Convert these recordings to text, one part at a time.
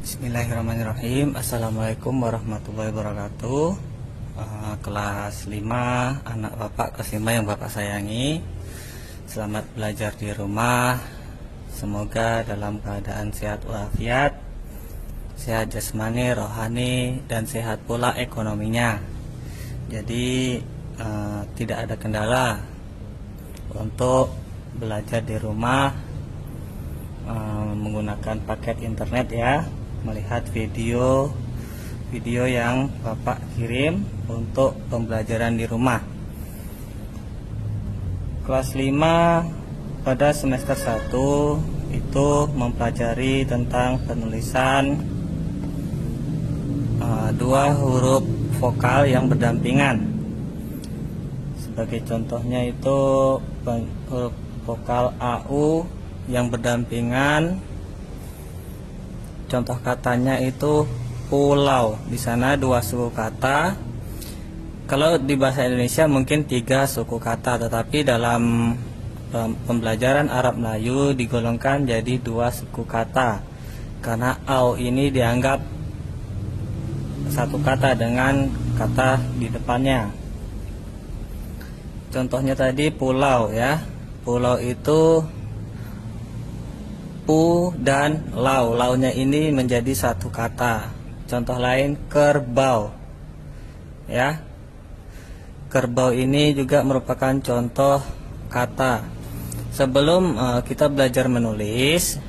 Bismillahirrahmanirrahim. Assalamualaikum warahmatullahi wabarakatuh. Kelas 5, anak bapak kelas 5 yang bapak sayangi, selamat belajar di rumah. Semoga dalam keadaan sehat walafiat, sehat jasmani, rohani, dan sehat pula ekonominya. Jadi tidak ada kendala untuk belajar di rumah menggunakan paket internet ya, melihat video yang bapak kirim untuk pembelajaran di rumah. Kelas 5 pada semester 1 itu mempelajari tentang penulisan dua huruf vokal yang berdampingan. Sebagai contohnya itu huruf vokal AU yang berdampingan. Contoh katanya itu pulau. Di sana 2 suku kata. Kalau di bahasa Indonesia mungkin 3 suku kata, tetapi dalam pembelajaran Arab Melayu digolongkan jadi 2 suku kata, karena au ini dianggap satu kata dengan kata di depannya. Contohnya tadi pulau ya. Pulau itu pu dan lau. Launya ini menjadi satu kata. Contoh lain kerbau. Ya. Kerbau ini juga merupakan contoh kata. Sebelum kita belajar menulis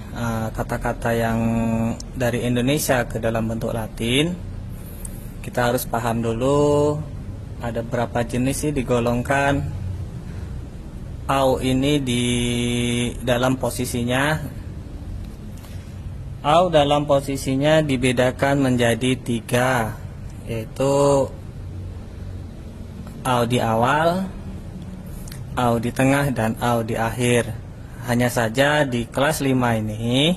kata-kata yang dari Indonesia ke dalam bentuk Latin, kita harus paham dulu ada berapa jenis sih digolongkan. Au ini di dalam posisinya, au dalam posisinya dibedakan menjadi 3, yaitu au di awal, au di tengah, dan au di akhir. Hanya saja di kelas 5 ini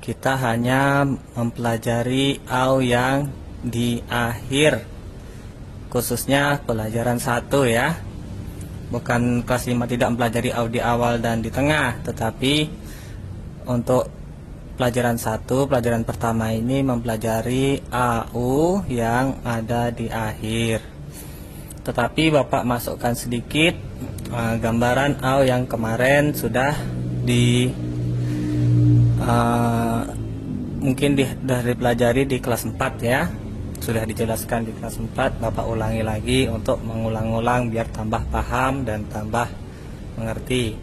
kita hanya mempelajari au yang di akhir, khususnya pelajaran 1 ya. Bukan kelas 5 tidak mempelajari au di awal dan di tengah, tetapi untuk pelajaran 1, pelajaran pertama ini mempelajari AU yang ada di akhir. Tetapi bapak masukkan sedikit gambaran AU yang kemarin sudah mungkin sudah dipelajari di kelas 4 ya. Sudah dijelaskan di kelas 4, bapak ulangi lagi untuk mengulang-ulang biar tambah paham dan tambah mengerti.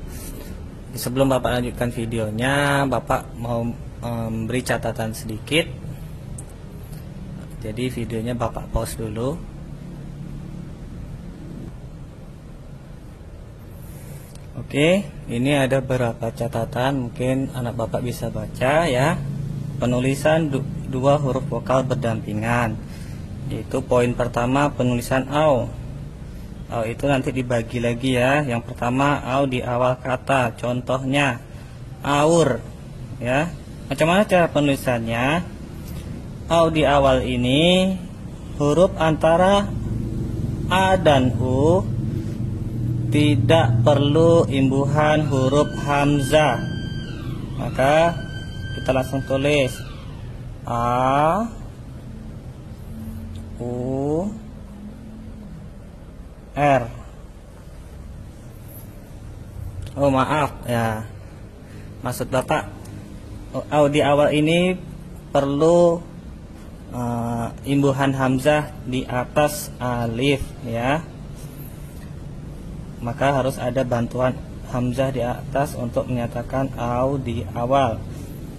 Sebelum bapak lanjutkan videonya, bapak mau memberi catatan sedikit. Jadi videonya bapak pause dulu. Oke, ini ada beberapa catatan, mungkin anak bapak bisa baca ya. Penulisan dua huruf vokal berdampingan, yaitu poin pertama penulisan au. Au itu nanti dibagi lagi ya. Yang pertama au di awal kata, contohnya aur ya. Macam mana cara penulisannya? Au di awal ini huruf antara a dan u tidak perlu imbuhan huruf hamzah. Maka kita langsung tulis a, u, r. Oh maaf ya, maksud bapak au di awal ini perlu imbuhan hamzah di atas alif ya. Maka harus ada bantuan hamzah di atas untuk menyatakan au di awal.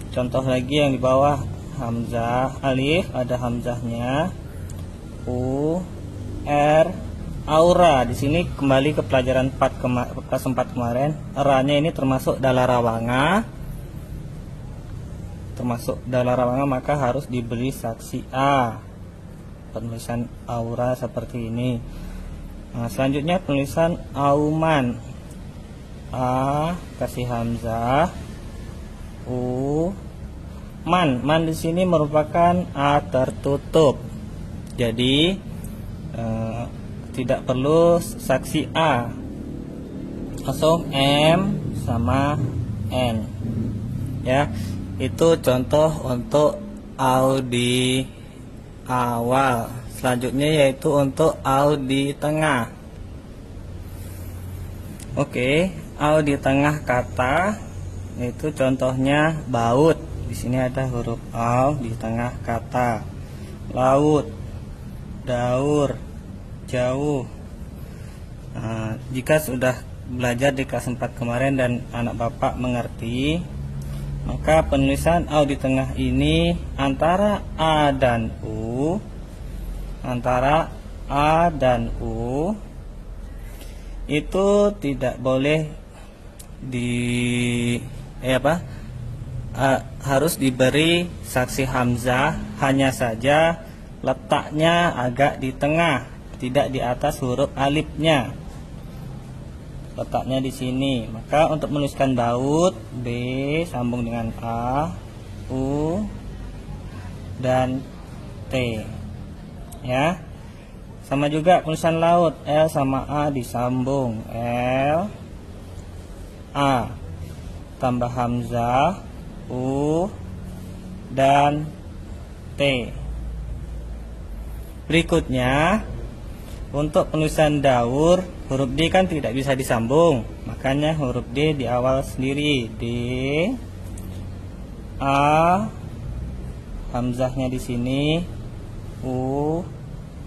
Contoh lagi yang di bawah hamzah alif, ada hamzahnya u, r, aura. Di sini kembali ke pelajaran kelas 4 kemarin. Ra-nya ini termasuk dalarawanga. Maka harus diberi saksi a. Penulisan aura seperti ini. Nah, selanjutnya penulisan auman. A kasih hamzah, u, man. Man di sini merupakan a tertutup. Jadi tidak perlu saksi a. Langsung m sama n. Ya, itu contoh untuk au di awal. Selanjutnya yaitu untuk au di tengah. Oke, au di tengah kata itu contohnya baut. Di sini ada huruf au di tengah kata. Laut, daur, jauh. Nah, jika sudah belajar di kelas 4 kemarin dan anak bapak mengerti, maka penulisan au di tengah ini antara a dan u, itu tidak boleh harus diberi saksi hamzah, hanya saja letaknya agak di tengah, tidak di atas huruf alifnya. Letaknya di sini. Maka untuk menuliskan baut, B sambung dengan A, U, dan T. Ya. Sama juga penulisan laut, L sama A disambung, L, A. Tambah hamzah, U, dan T. Berikutnya, untuk penulisan daur, huruf D kan tidak bisa disambung, makanya huruf D di awal sendiri. D, A, hamzahnya di sini, U,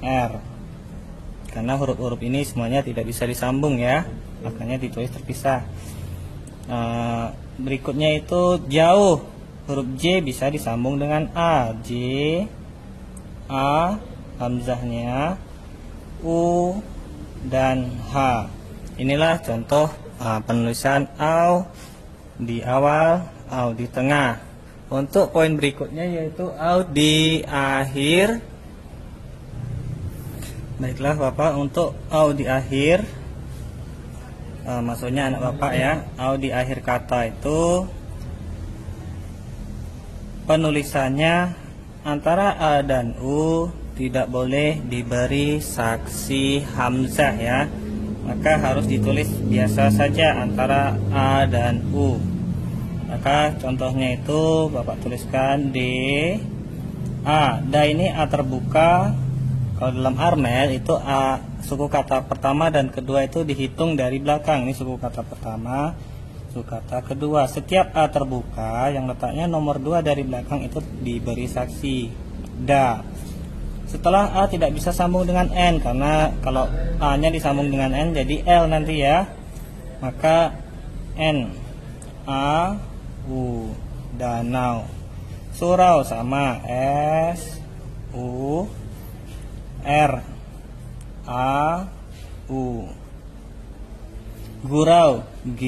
R. Karena huruf-huruf ini semuanya tidak bisa disambung ya, makanya ditulis terpisah. Berikutnya itu jauh, huruf J bisa disambung dengan A. J, A, hamzahnya, U, dan H. Inilah contoh penulisan au di awal, au di tengah. Untuk poin berikutnya yaitu au di akhir. Baiklah Bapak, untuk au di akhir, maksudnya anak Bapak ya, au di akhir kata itu penulisannya antara A dan U tidak boleh diberi saksi hamzah ya, maka harus ditulis biasa saja antara A dan U. Maka contohnya itu Bapak tuliskan D, A. Da ini A terbuka. Kalau dalam Armel itu A, suku kata pertama dan kedua itu dihitung dari belakang. Ini suku kata pertama, suku kata kedua. Setiap A terbuka yang letaknya nomor 2 dari belakang itu diberi saksi da. Setelah A tidak bisa sambung dengan N, karena kalau A nya disambung dengan N jadi L nanti ya. Maka N, A, U, danau. Surau sama S, U, R, A, U. Gurau, G,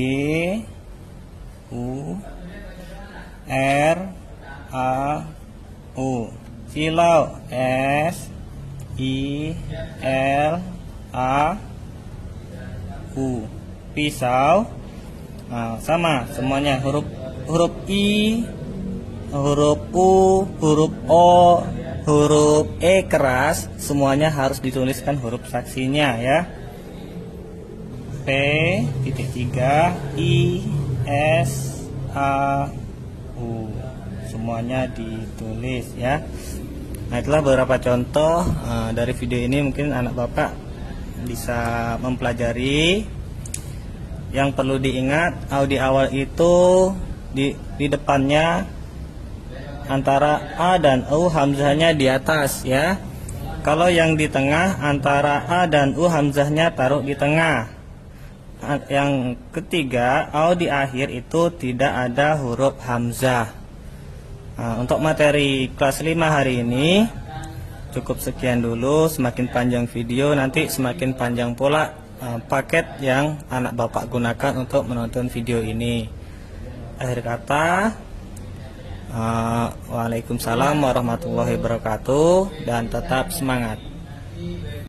U, R, A, U. Silau, S, I, L, A, U. Pisau, sama semuanya, huruf I, huruf U, huruf O, huruf E keras, semuanya harus dituliskan huruf saksinya ya. P, titik 3, I, S, A, U. Semuanya ditulis ya. Nah, itulah beberapa contoh dari video ini, mungkin anak bapak bisa mempelajari. Yang perlu diingat, au di awal itu di depannya antara A dan U hamzahnya di atas ya. Kalau yang di tengah antara A dan U hamzahnya taruh di tengah. Yang ketiga, au di akhir itu tidak ada huruf hamzah. Untuk materi kelas 5 hari ini cukup sekian dulu. Semakin panjang video, nanti semakin panjang pula paket yang anak bapak gunakan untuk menonton video ini. Akhir kata, waalaikumsalam warahmatullahi wabarakatuh, dan tetap semangat.